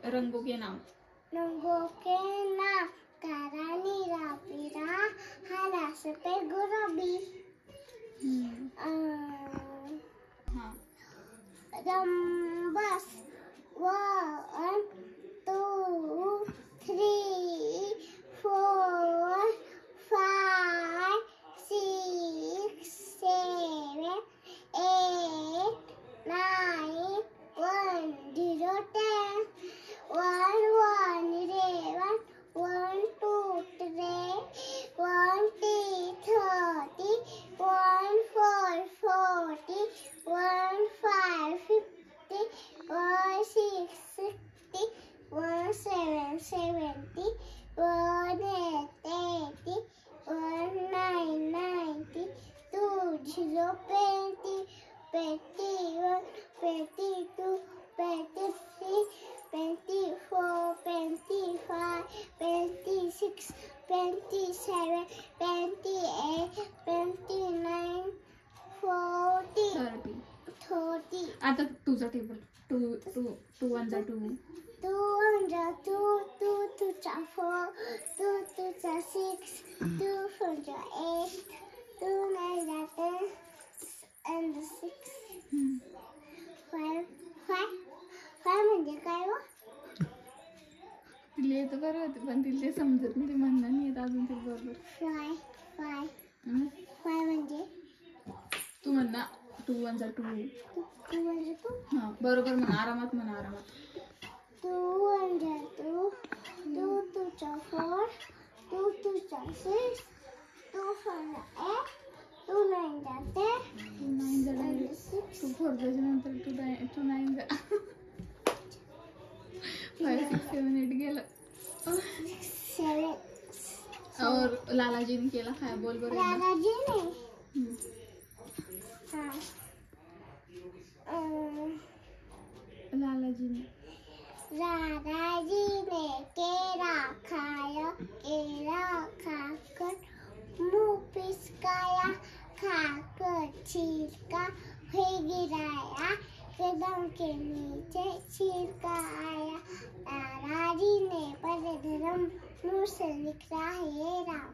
रंगों के नाम। रंगों के नाम काला नीला पीला हरा सफेद गुलाबी। हाँ नंबर्स 1 2 3 4 5 6 7 8 9 1 0 10 1 1 11 1 2 3 1 3 30 1 4 40 1 5 50 1 6 60 1 7 70 1 8 80 1 9 90 2 0 20 21 22 23 24 25 26 27 28 29 40 30. आता तुझा टेबल 2 2 2 1 जा 2 2 1 2 2 2 4 2 2 6 2 4 8 2 9 10 and 6 5 म्हणजे काय व तिला येतं बरं होतं पण तिला ते समजत नाही, ते म्हणणार नाही येत अजून ते बरोबर. 5 म्हणजे तू म्हण ना 2 1 जा 2 2 म्हणजे 2 हां बरोबर म्हण, आरामात म्हण, आरामात. 2 1 2 2 2 4 2 2 6 2 4 8 2 9 10 तू 9 जा डायरेक्ट, तू 4 जायच्या नंतर तू 9 जा. 5 6 7 8 गेलं. 7 और लालाजीने केला काय बोल बरं एकदा. दादाजी ने लालाजीने दादाजी ने केला खाया, केला खाकर मुंह पिचकाया, खाकर छिलका फिर गिराया, कदम के नीचे छिलका आया, दादाजी ने पढ़े धर्म मुँह से लिख रहा है राम.